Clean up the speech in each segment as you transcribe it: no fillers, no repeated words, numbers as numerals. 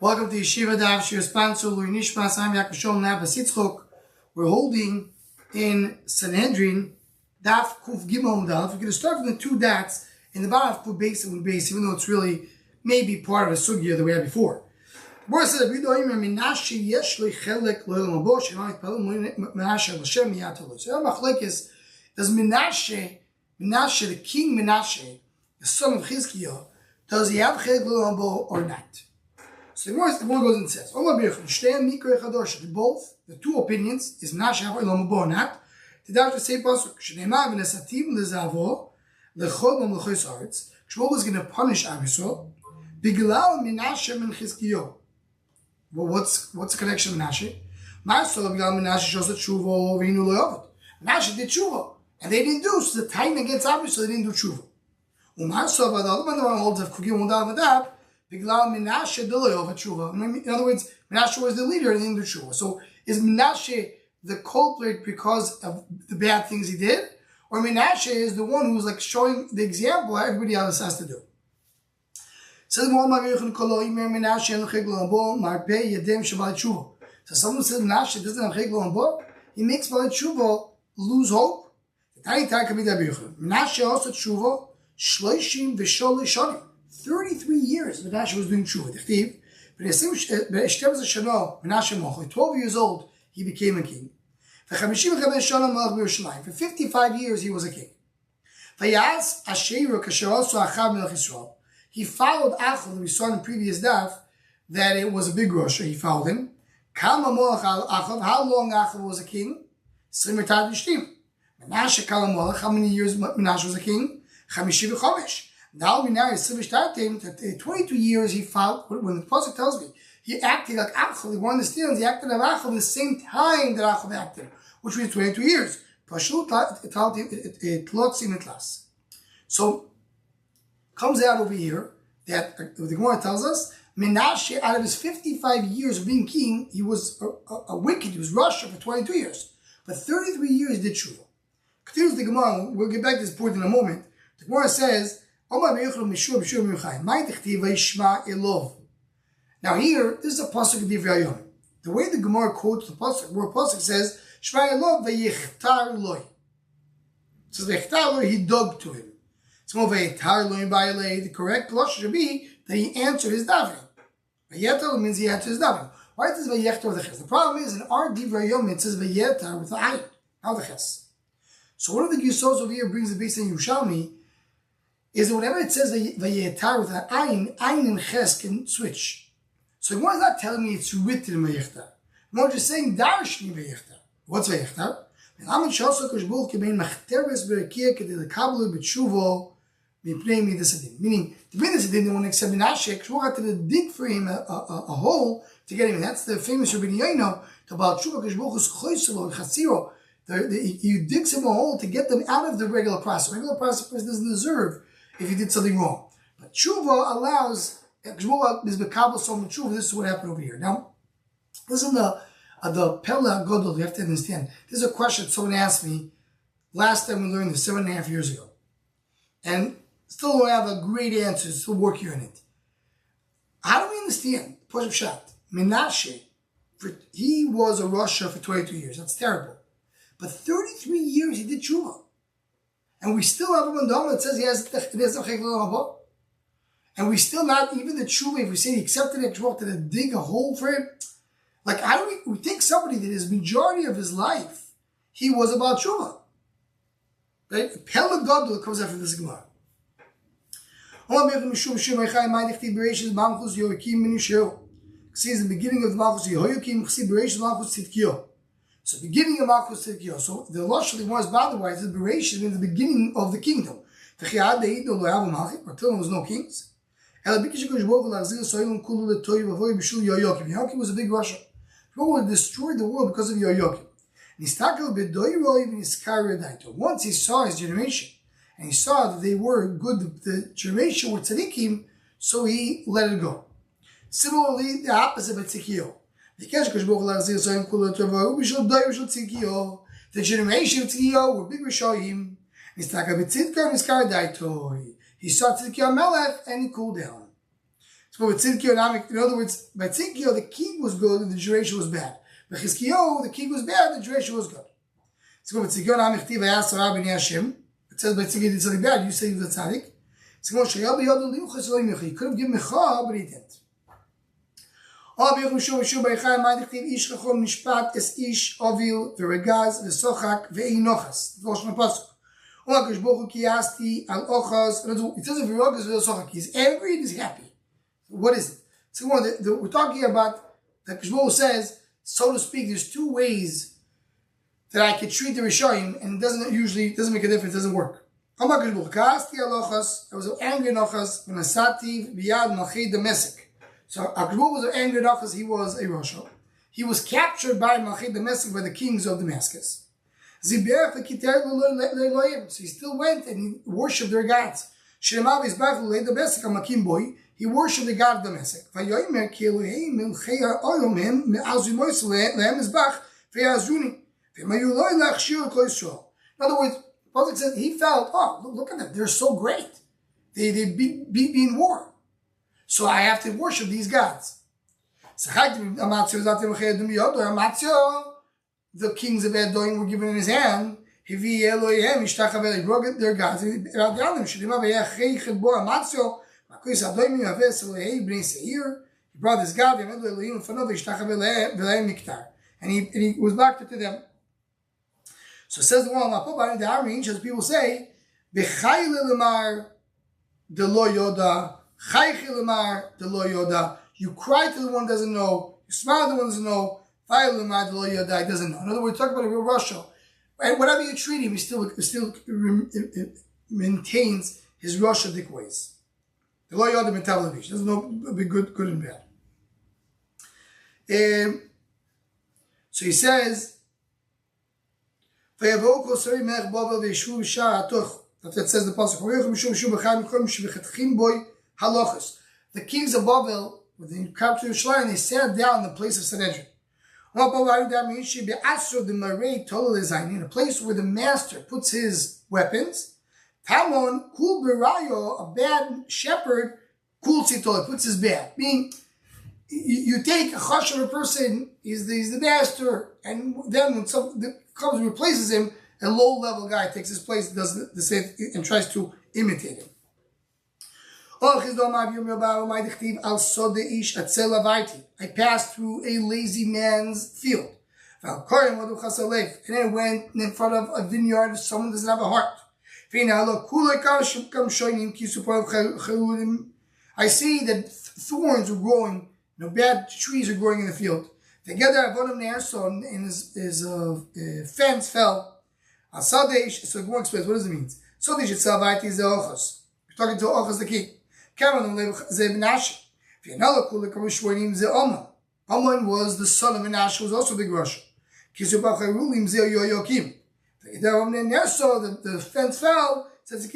Welcome to Yeshiva Daf Shir sponsor Lui Nishmas. I'm Yaakov Nabas Yitzchok. We're holding in Sanhedrin Daf Kuf Gimel Daf. We're going to start from the two dots in the bottom of Kuf Beis and Beis, even though it's really maybe part of the sugya that we had before. The word says, Menashe Yeshli Chelek Lo'elam Habo Shemai Pelem Menashe L'Shem Yatalo. So the machlek is, does Menashe, the king Menashe, the son of Yechezkel, does he have Chelek Lo'elam Habo or not? So the word goes and says, both, the two opinions, is Menashe have Lo'elam Habo or not. The doctor say pasuk, Shneimah v'nesatim l'zavo l'chol m'l'chois haaretz. Shmuel is going to punish Am Yisrael biglal Menashe min Chizkiyo. Well, what's the connection with Menashe? Menashe shows the tshuva v'hinu lo yavod. Menashe did tshuva, and they didn't do. So the time against Am Yisrael, they didn't do tshuva. U'ma'aseh, the other one holds of Kugim Udav Adav biglal Menashe de lo yavod tshuva. In other words, Menashe was the leader and they didn't do tshuva. So is Menashe the culprit because of the bad things he did, or Menashe is the one who's like showing the example how everybody else has to do? So someone says Menashe doesn't have cheglo and bo, he makes Balei Tshuva lose hope. Menashe also tshuva shloishim v'shol shanim. 33 years Menashe was doing tshuva. 12 years old he became a king. For 55 years he was a king. He followed Achel, that we saw in the previous daf, that it was a big Russia. He followed him. How long Achel was a king? Menashe how many years Menashe was a king? Now we know 22 years he followed. When the pasuk tells me he acted like Achel, he understands he acted like Achel the same time that Achel acted, which was 22 years. So comes out over here that the Gemara tells us Menashe, out of his 55 years of being king, he was a wicked, he was Russia for 22 years. But 33 years did tshuva. Continues the Gemara, we'll get back to this point in a moment. The Gemara says, now here, this is a pasuk of Divrei Hayom. The way the Gemara quotes the pasuk, where pasuk says, Shema Elov v'yichtar loy. It says v'yichtar loy, he dug to him. The correct lashon should be that he answered his davening. Vayetar means he answered his davening. Why does vayetar with the ches? The problem is in our Divrei Hayom it says vayetar with the ayin, not the ches. So one of the Yusos over here brings the base in Yerushalmi is that whenever it says vayetar with the ayin and ches can switch. So one is not telling me it's written in vayetar. No, just saying darshni vayetar. What's vayetar? Meaning, the Midas didn't want to accept Menashe. Shmuel had to dig for him a hole to get him in. That's the famous Rabbi Yoino about Tshuva Kishbuchus Choiselo Chatziro. He digs him a hole to get them out of the regular process. Regular process doesn't deserve if he did something wrong. But Tshuva allows Kishbuch is Bekabel Som Tshuva. This is what happened over here. Now, listen to the Pella Godol. You have to understand. This is a question someone asked me last time we learned this 7.5 years ago, and still don't have a great answer, still working on it. How do we understand? Push up shot. Menashe, he was a Russia for 22 years. That's terrible. But 33 years he did tshuva. And we still have a mandam that says he has no cheglo haba. And we still not, even the tshuva, if we say he accepted it, to dig a hole for him. Like, how do we take somebody that his majority of his life, he was about tshuva? Right? Pella Gadol comes after this Gemara. Says the beginning of the Malchus Yehoyakim, so beginning of Malchus Tzidkiyo. So the lashon was otherwise the Bereishis in the beginning of the kingdom. Until there was no kings. Yehoyakim was a big Russia. God destroyed the world because of Yehoyakim. Once he saw his generation, and he saw that they were good, the generation were tzaddikim, so he let it go. Similarly, the opposite of Tzidkiyo. The generation of Tzidkiyo were big Rishoyim. He saw Tzidkiyo Melech and he cooled down. So with Tzidkiyo, in other words, by Tzidkiyo, the king was good and the duration was bad. By Chizkiyo, the king was bad and the duration was good. So with Tzidkiyo, it says by Tzidkiyo did something bad, you say he was a tzaddik. He could have given Mecha, but he didn't. איש חכם נשפט אס איש אוביל ורגז ושוחק ואי נוחס. זה ראשון הפסוק. הקדוש ברוך הוא כייסתי על אוחז. It says ורגז ושוחק. He's angry and he's happy. What is it? So we're talking about, the הקדוש ברוך הוא says, so to speak, there's two ways that I could treat the Rishonim, and it doesn't make a difference, it doesn't work. הקדוש ברוך הוא כייסתי על אוחז. I was angry in אוחז ונסעתי ביד מלכי דמשק. So Akbar was angry because he was a Rasha. He was captured by Malchei Damascus, by the kings of Damascus. So he still went and he worshipped their gods. He worshipped the god of Damascus. In other words, Prophet said he felt, oh, look at them, they're so great. They beat me in war. So I have to worship these gods. The kings of Edom were given in his hand. He broke their gods. He brought his god and he was back to them. So it says the one in the Army, as people say, you cry to the one who doesn't know, you smile to the one who doesn't know, he doesn't know. In other words, talk about a real Rasha. And whatever you treat him, he still maintains his Rasha-dik ways. The lo yoda mentality doesn't know be good and bad. So he says, that says the pasuk, the kings of Babel, when they captured Yerushalayim, they sat down in the place of Sanhedrin. In a place where the master puts his weapons. Tamon, kul berayo, a bad shepherd, kul tzitol, puts his bad. Meaning, you take a chash of a person, he's the master, and then when someone comes and replaces him, a low-level guy takes his place, does the same, and tries to imitate him. I passed through a lazy man's field. And I went in front of a vineyard of someone who doesn't have a heart. I see that thorns are growing, bad trees are growing in the field. Together, and his fence fell. So go explain, what does it mean? We're talking to Ochos the king. Ammon was the son of Menashe, who was also big Russia. The fence fell, says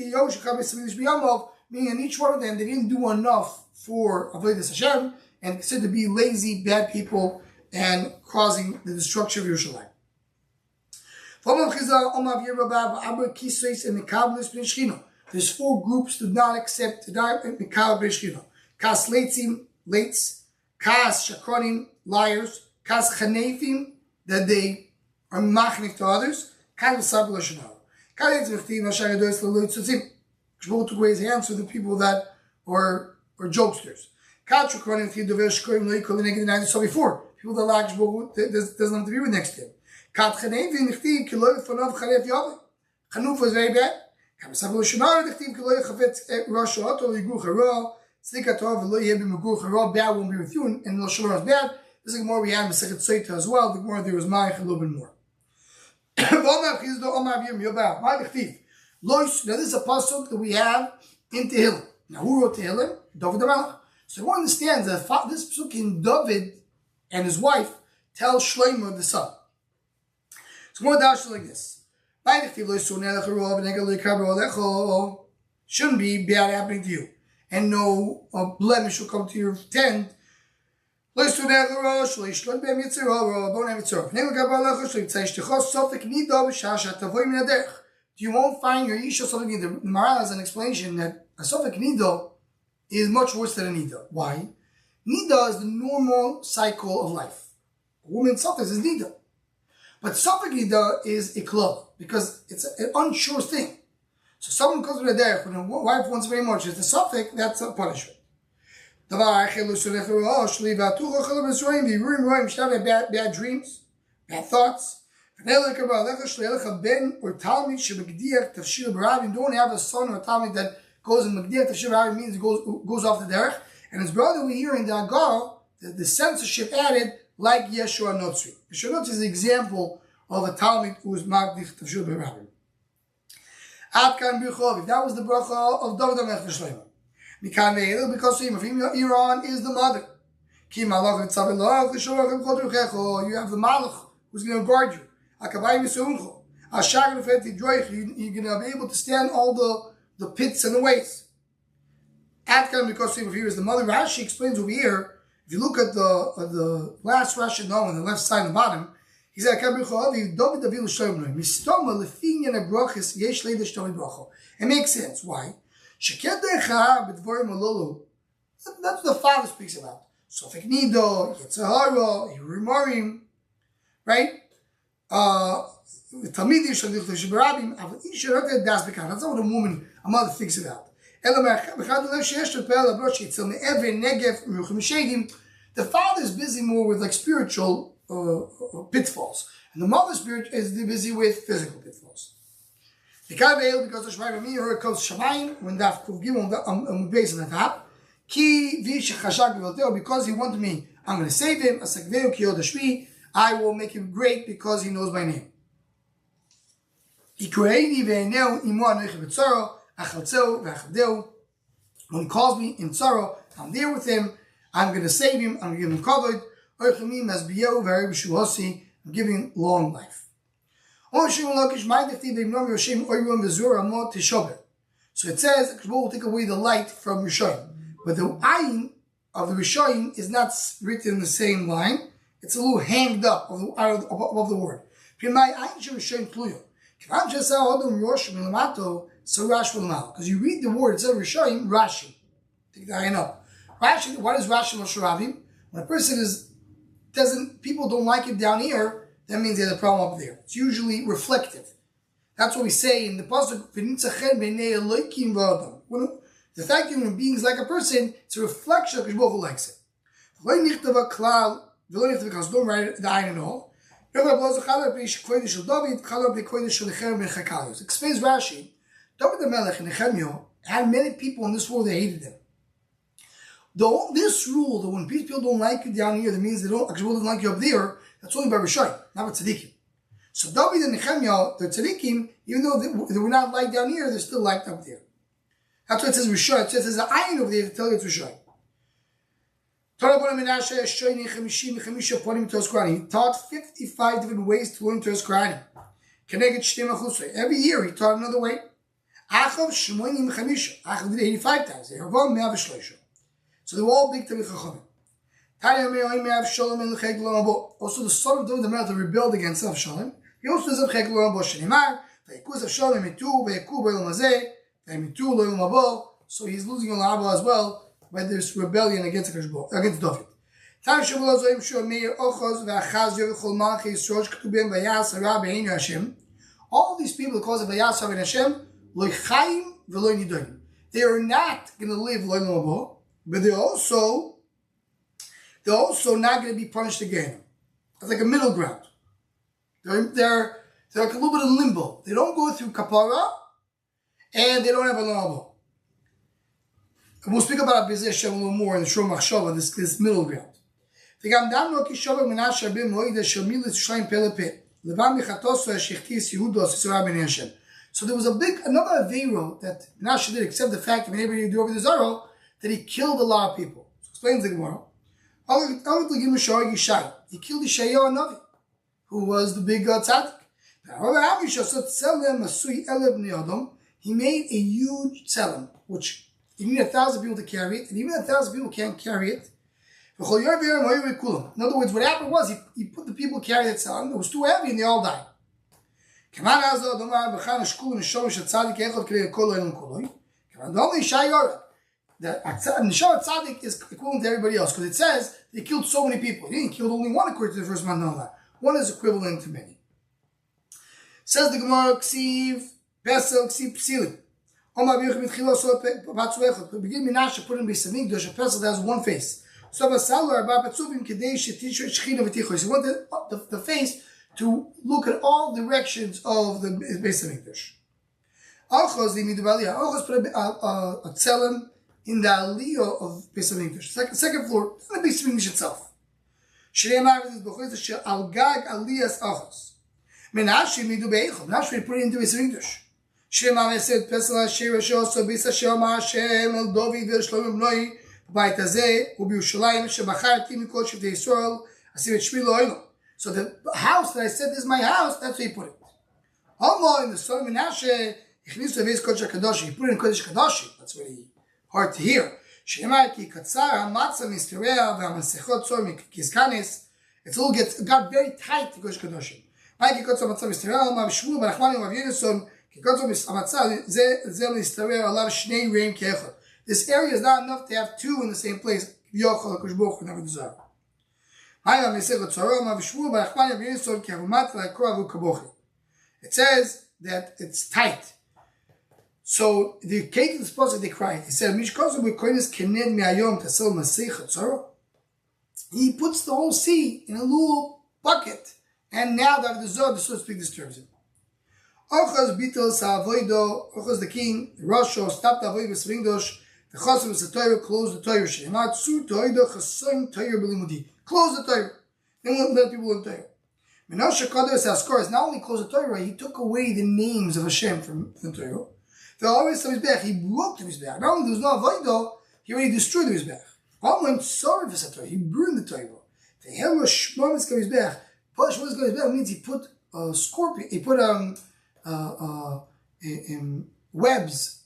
meaning in each one of them, they didn't do enough for Avodas Hashem and considered to be lazy, bad people and causing the destruction of Yerushalayim. There's four groups that do not accept the Mikal B'Shchina. Kas Leitzim, Leitz. Kas Shakronim, liars. Kas Chanefim, that they are machnik to others. Kas V'sab L'Shanah. Kas Leitzim V'chtiv, Nashar Yadois L'Loit Tzutzim. Shmuel took away his hands to the people that are jokesters. Kas Shakronim V'chtiv Dover Shkorim L'Oi Kol Neged Nine, saw before. People that like Shmuel doesn't have to be with next to him. Kas Chanefim V'chtiv Kiloi Fanav Chanef Yavim. Chanuf was very bad. And the bad won't be with you, and the Lashon is bad. This is more we have in Second Soita as well. The more there was Ma'ich a little bit more. Now this is a pasuk that we have in Tehillim. Now who wrote Tehillim? David the Malach. So one understands that this pasuk in David and his wife tell Shlomo the son. So more dash like this. Shouldn't be bad happening to you, and no blemish will come to your tent. Don't have it, you won't find your isha something. The Maral has an explanation that a sofek nido is much worse than a nida. Why? Nida is the normal cycle of life. A woman suffers is nida. But suffix nida is a club because it's an unsure thing. So someone comes to the derech when a wife wants very much, it's a suffix, that's a punishment. You should have bad dreams, bad thoughts. Don't have a son or a talmid that goes in Magdiach Tafshir means it goes off the derech. And his brother we hear in the Agar, the censorship added like Yeshua Notzri. Yeshua Notzri is an example of a talmid who is Magdiach Tafshir B'Rabim. That was the bracha of David HaMelech Shlomo. Because Iran is the mother. You have the Malach who's going to guard you. You're going to be able to stand all the pits and the ways. Because here is the mother. Rashi explains over here. If you look at the last Rashi on the left side and the bottom, he said, it makes sense. Why? That's what the father speaks about. Sofek Nido, Yetzahara, Yurimarim, right? That's not what a mother thinks about. The father is busy more with like spiritual pitfalls, and the mother spirit is busy with physical pitfalls. Because the Shemai me her comes Shemayim when Daf Kuv Gimel on base on the top. Because he wanted me, I'm going to save him. I will make him great because he knows my name. When he calls me in sorrow, I'm there with him. I'm going to save him. I'm going to give him covered. I'm giving him long life. So it says, we'll take away the light from Rishayim. But the ayin of the Rishayim is not written in the same line. It's a little hanged up above the word. Because you read the word, it says Rishayim, Rashi. Take the ayin up. Rashi, what is Rashi Moshavim? When a person people don't like it down here, that means there's a problem up there. It's usually reflective. That's what we say in the pasuk. The fact that human beings like a person, it's a reflection of Baruch Hu likes it. Don't write the ayin at all. Explains Rashi. David HaMelech and Nehemiah had many people in this world that hated them. This rule that when people don't like you down here, that means they doesn't like you up there. That's only by Rishayim, not by Tzadikim. So David and Nehemiah, the Tzadikim, even though they were not liked down here, they're still liked up there. That's why it says Rishayim. It says there's an ayin over there to tell you it's Rishayim. He taught 55 different ways to learn Torah's Quran. Every year he taught another way. Achav did 85 times. So they were all big Talmidei Chachamim. Also, the son of David HaMelech rebelled against Avshalom. He also does Chek Lo Rabo Shenimar. So he's losing on Abba as well by this rebellion against David. All these people, because of Vayasar and Hashem, they are not going to live Lo, but they're also not going to be punished again. It's like a middle ground. They're like a little bit in limbo. They don't go through kapara, and they don't have a lavo. And we'll speak about Bezeh Hashem a little more in the Shor Machshava, this middle ground. So there was another Aveiro that Menashe did, except the fact that when everybody do over the Zaro, that he killed a lot of people. So explains the Gemara. He killed Yeshayahu Navi, who was the big tzaddik. He made a huge tzelem, which you need 1,000 people to carry it, and even 1,000 people can't carry it. In other words, what happened was he put the people carry that tzelem. It was too heavy, and they all died. that Neshama Tzaddik is equivalent to everybody else, because it says they killed so many people. He didn't kill only one according to the first Manala. One is equivalent to many. Says the Gemara, Ksiv, Pesel, Ksiv, Psilim. Omar Birch Mitchila, so begin Menashe, put in Beisamik, Dosh Pesel that has one face. So Vasalu, Arba Patsuvim, Kadesh, Tishu, Shechina, Vatichos. He wanted the face to look at all directions of the Beisamik Dosh. Alchos, the Midubalia. Alchos put a tzelem in the aliyah of Beis HaMikdash. Second floor, not the Beis HaMikdash itself. Shrei Amar is B'choyz al gag aliyas Alchos. Menashe midu be'echol. Menashe put it into Beis HaMikdash. Shrei Amar said, Pesach Hashem Rashos, Beis Hashem Hashem El Dovid Shlomo Bnoi B'bayit Hazeh U'Biyushalayim Shebacharti Mikol Shivtei Yisrael Asim Et Shmi Lo'Olam. So the house that I said this is my house, that's where he put it. Homo in the son of Menashe. He put it in Kodesh Kadoshi. That's really hard to hear. It's all got very tight to Kodesh Kadoshim. This area is not enough to have two in the same place. It says that it's tight. So the cake is supposed to they cried. He said, he puts the whole sea in a little bucket, and now that the Zohar, so to speak, disturbs him. Ochaz the king, the Rosh, stopped the Avoid Vesvingdosh, the Chosim was the Torah, closed the Torah. Close the Torah. They won't let people in Torah. Menashe Kodesh Askor not only closed the Torah, he took away the names of Hashem from the Torah. He broke the Mizbeach. Not only there was no Avodah, he already destroyed the Mizbeach. He burned the Torah. The hell was Shmomis Mizbeach. But Shmomis Mizbeach means he put a scorpion, he put webs,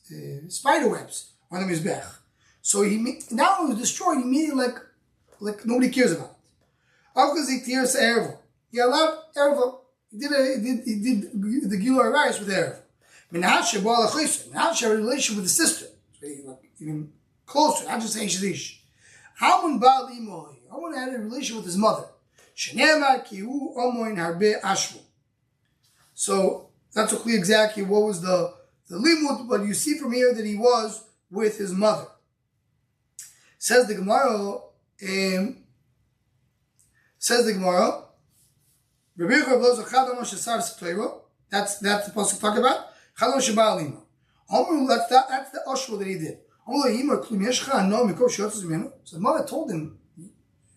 spider webs on the Mizbeach. So he now it was destroyed, he made it like nobody cares about it. He allowed Erev. He did the Gilur Arayos with Erev. Menashe had a relationship with the sister, even closer, not just Shadish. Hartman had a relationship with his mother. So that's not clear exactly what was the limud, but you see from here that he was with his mother. Says the Gemara. That's the supposed to talk about. That's the Oshua that he did. So the mother told him,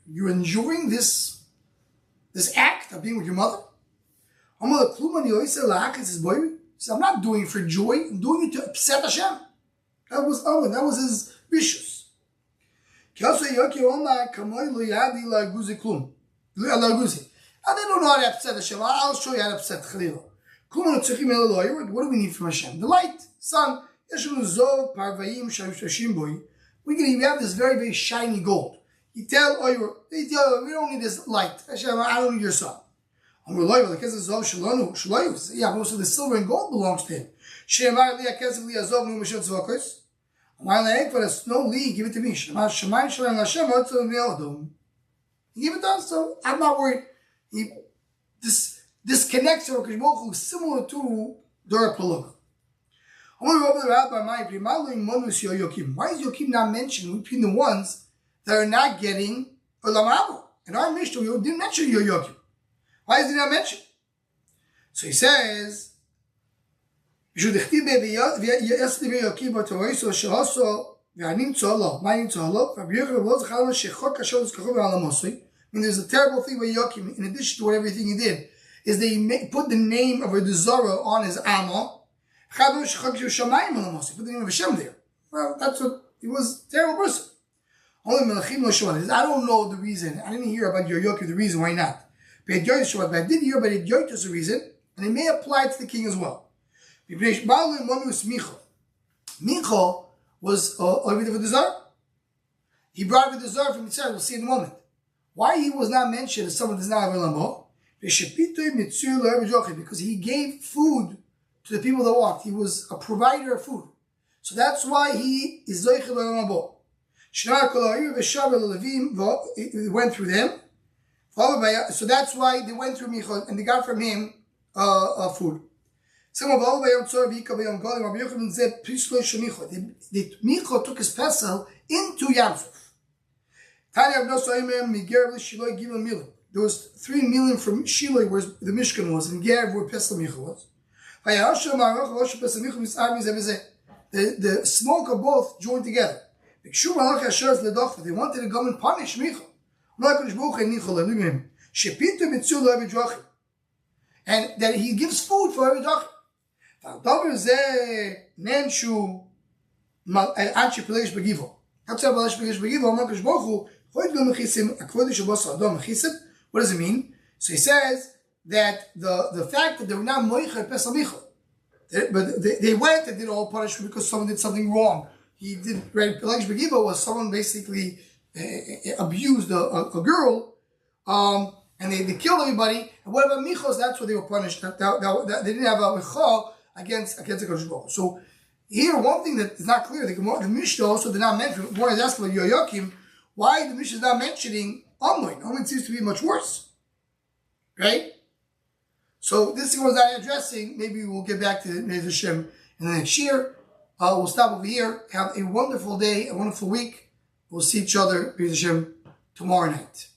you're enjoying this act of being with your mother? He said, I'm not doing it for joy, I'm doing it to upset Hashem. That was his vicious. I they don't know how to upset Hashem. I'll show you how to upset Chalila. What do we need from Hashem? The light, sun. We have this very, very shiny gold. You tell Oyer, we don't need this light. Hashem, I don't need your sun. Yeah, most of the silver and gold belongs to him. Give it to me. Give it to us, so I'm not worried. This connects to Hakadosh Baruch Hu similar to Dora Palaga. Why is Yokim not mentioned between the ones that are not getting Olam Haba? In our Mishnah, we didn't mention Yokim. Why is he not mentioned? So he says, there's a terrible thing with Yokim, in addition to everything he did, is they put the name of a Dezorah on his Amma. He put the name of Hashem there. Well, that's what, he was a terrible person. Only Melachim lo Shemad. I don't know the reason. I didn't hear about your Yokim, the reason why not. But I did hear about it, Yokim is the reason, and it may apply to the king as well. Micho was Ovid of Dezorah. He brought the Dezorah from Mitzrayim, we'll see in a moment. Why he was not mentioned as someone that does not have Elamo? Because he gave food to the people that walked. He was a provider of food. So that's why he is Zoiche B'Olam Habo. Shnar Kol Ha'ir V'Shav L'Levim, it went through them. So that's why they went through Micha, and they got from him food. Micha took his pesel into Yamsuf. There was 3 million from Shiloh where the Mishkan was, and Ger where Pesel Micha was. The smoke of both joined together. They wanted to go and punish Micha. And that he gives food for every dach. What does it mean? So he says that the fact that they were not moicha pesach micha, but they went and did all punishment because someone did something wrong. He did right. Pelegish Begiva was someone basically abused a girl, and they killed everybody. And what about michos? That's what they were punished. That they didn't have a micha against the Kodesh Baruch. So here, one thing that is not clear: the Mishnah also did not mention. One is asking about Yoyakim, why the Mishnah is not mentioning Amnon. Amnon seems to be much worse, right? So this thing was not addressing. Maybe we'll get back to Ne'ez Hashem in the next year. We'll stop over here. Have a wonderful day, a wonderful week. We'll see each other, Ne'ez Hashem, tomorrow night.